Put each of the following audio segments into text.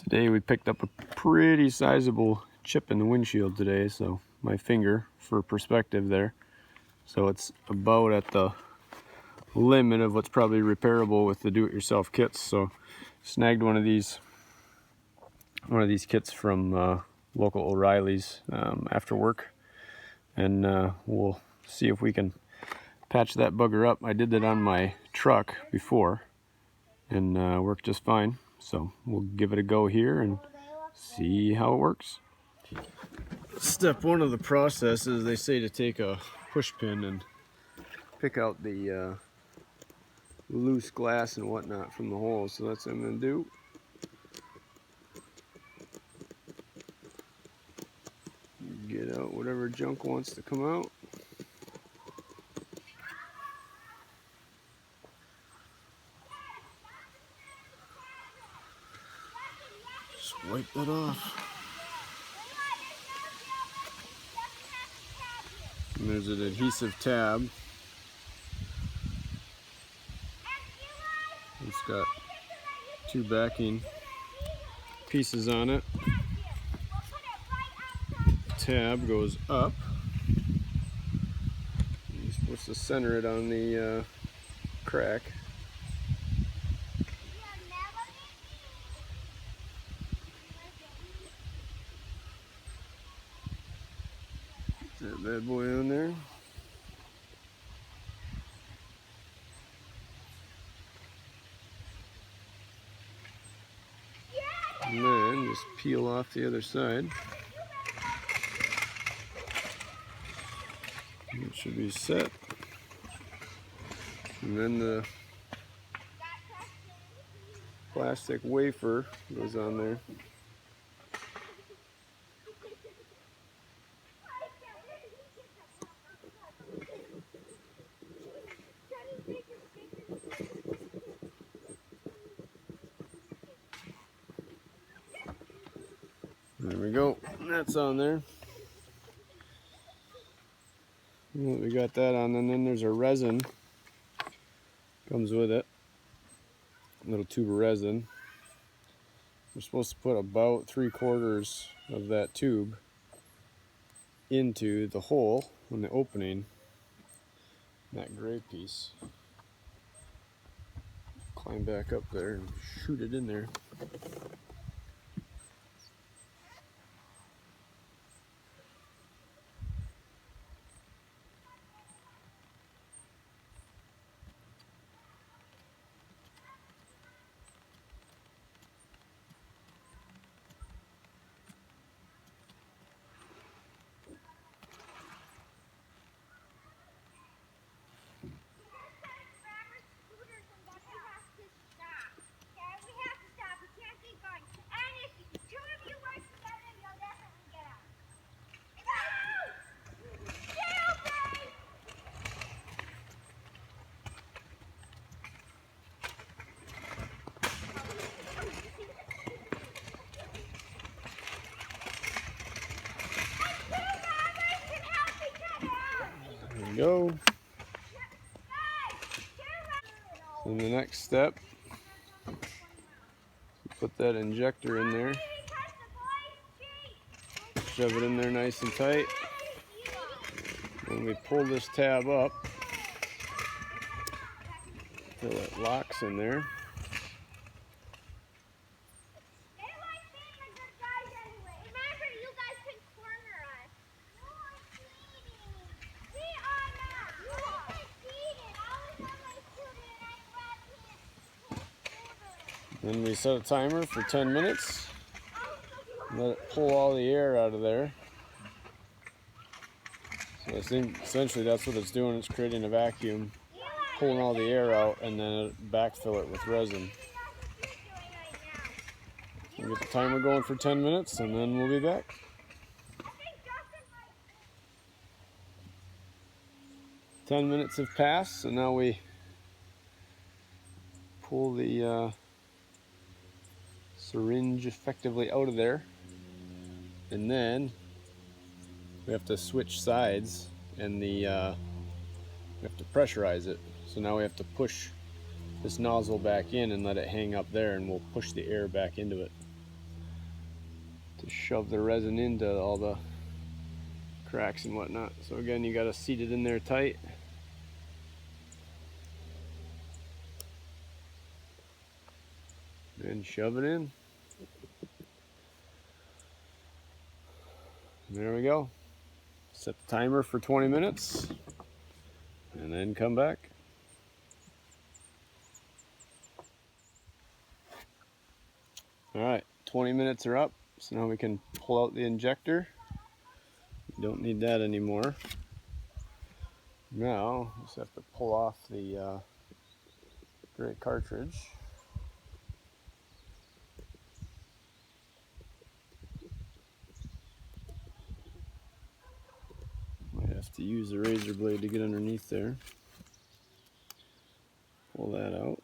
Today we picked up a pretty sizable chip in the windshield today, so my finger for perspective there. So it's about at the limit of what's probably repairable with the do-it-yourself kits. So snagged one of these kits from local O'Reilly's after work, and we'll see if we can patch that bugger up. I did that on my truck before and worked just fine. So we'll give it a go here and see how it works. Step one of the process is they say to take a push pin and pick out the loose glass and whatnot from the hole. So that's what I'm going to do. Get out whatever junk wants to come out. Just wipe that off. And there's an adhesive tab. It's got two backing pieces on it. Tab goes up. You're supposed to center it on the crack. That bad boy on there. And then just peel off the other side. It should be set. And then the plastic wafer goes on there. There we go. That's on there. We got that on, and then there's a resin. Comes with it. A little tube of resin. We're supposed to put about 3/4 of that tube into the hole in the opening. That gray piece. Climb back up there and shoot it in there. There we go. And the next step, put that injector in there. Shove it in there nice and tight. Then we pull this tab up until it locks in there. Then we set a timer for 10 minutes. Let it pull all the air out of there. So I think essentially that's what it's doing. It's creating a vacuum, pulling all the air out, and then backfill it with resin. We'll get the timer going for 10 minutes, and then we'll be back. Ten minutes have passed, so now we pull the syringe effectively out of there, and then we have to switch sides, and we have to pressurize it. So now we have to push this nozzle back in and let it hang up there, and we'll push the air back into it. to shove the resin into all the cracks and whatnot. So again, you got to seat it in there tight. And shove it in. And there we go. Set the timer for 20 minutes and then come back. Alright, 20 minutes are up, so now we can pull out the injector. We don't need that anymore. Now, just have to pull off the gray cartridge. Might have to use the razor blade to get underneath there. Pull that out.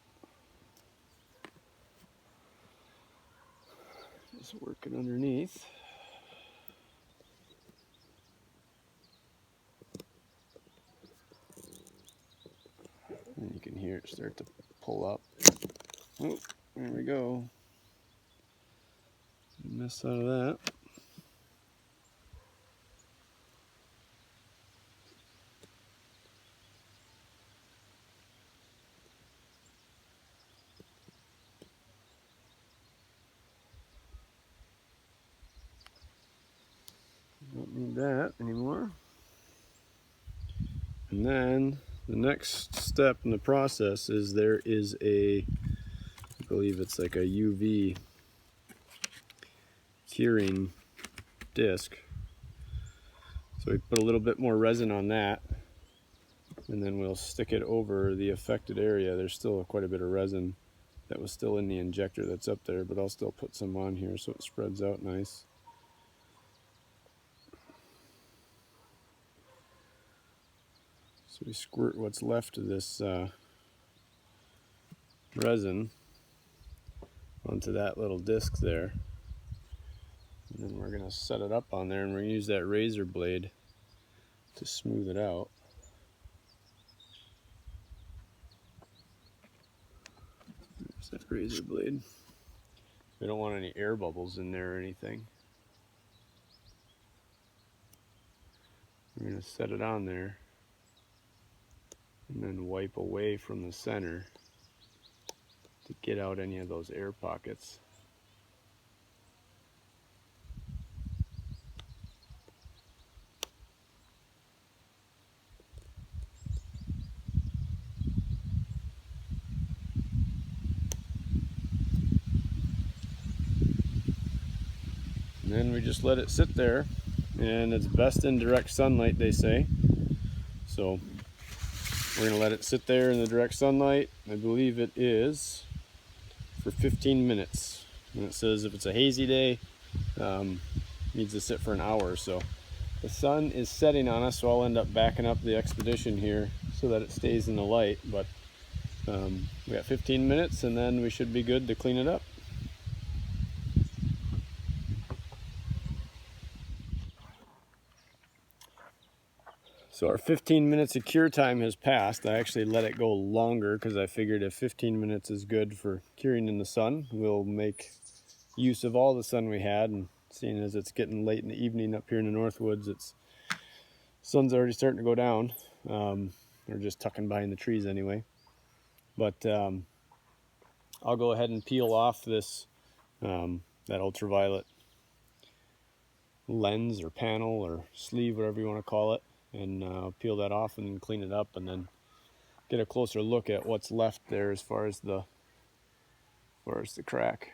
Just work it underneath. And you can hear it start to pull up. Oh, there we go. Mess out of that. Don't need that anymore. And then the next step in the process is there is I believe it's like a UV curing disc. So we put a little bit more resin on that, and then we'll stick it over the affected area. There's still quite a bit of resin that was still in the injector that's up there, but I'll still put some on here so it spreads out nice. So we squirt what's left of this resin onto that little disc there. And then we're going to set it up on there, and we're going to use that razor blade to smooth it out. There's that razor blade. We don't want any air bubbles in there or anything. We're going to set it on there and then wipe away from the center to get out any of those air pockets. And then we just let it sit there, and it's best in direct sunlight, they say. So we're going to let it sit there in the direct sunlight. I believe it is for 15 minutes. And it says if it's a hazy day, needs to sit for an hour or so. The sun is setting on us, so I'll end up backing up the expedition here so that it stays in the light. But we got 15 minutes, and then we should be good to clean it up. So our 15 minutes of cure time has passed. I actually let it go longer because I figured if 15 minutes is good for curing in the sun, we'll make use of all the sun we had. And seeing as it's getting late in the evening up here in the Northwoods, sun's already starting to go down. We're just tucking behind the trees anyway. But I'll go ahead and peel off this that ultraviolet lens or panel or sleeve, whatever you want to call it, and peel that off and then clean it up, and then get a closer look at what's left there as far as the crack.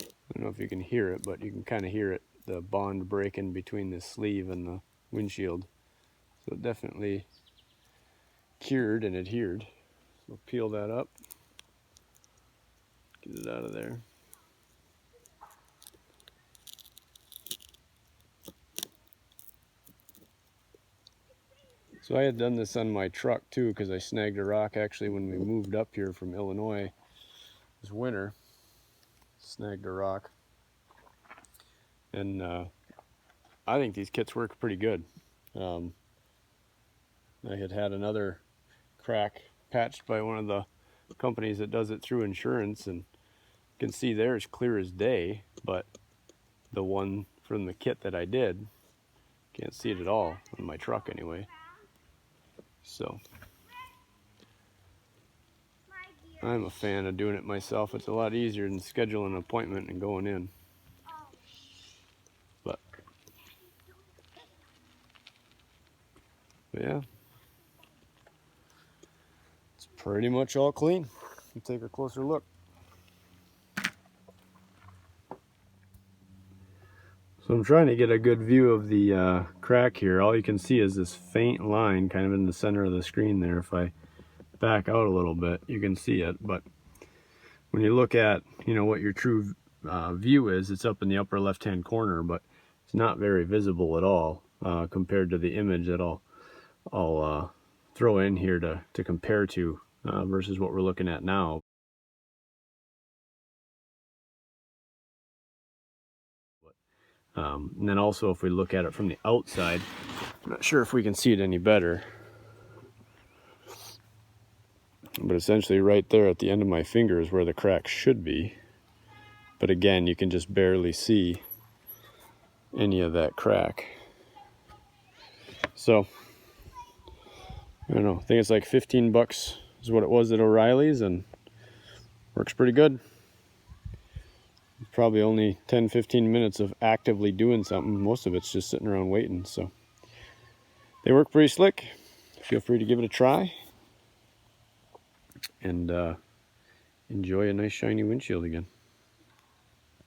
I don't know if you can hear it, but you can kind of hear it, the bond breaking between the sleeve and the windshield. So it definitely cured and adhered. So peel that up, get it out of there. So I had done this on my truck too, because I snagged a rock actually when we moved up here from Illinois this winter. Snagged a rock. And I think these kits work pretty good. I had another crack patched by one of the companies that does it through insurance, and You can see there is clear as day, but the one from the kit that I did, can't see it at all in my truck anyway. So I'm a fan of doing it myself. It's a lot easier than scheduling an appointment and going in. But yeah, it's pretty much all clean. We'll take a closer look. So I'm trying to get a good view of the crack here. All you can see is this faint line kind of in the center of the screen there. If I back out a little bit, you can see it. But when you look at, you know, what your true view is, it's up in the upper left-hand corner, but it's not very visible at all compared to the image that I'll throw in here to compare to versus what we're looking at now. And then also if we look at it from the outside, I'm not sure if we can see it any better, but essentially right there at the end of my finger is where the crack should be. But again, you can just barely see any of that crack. So, I don't know, I think it's like 15 bucks is what it was at O'Reilly's, and works pretty good. Probably only 10-15 minutes of actively doing something. Most of it's just sitting around waiting. So they work pretty slick. Feel free to give it a try and enjoy a nice shiny windshield again.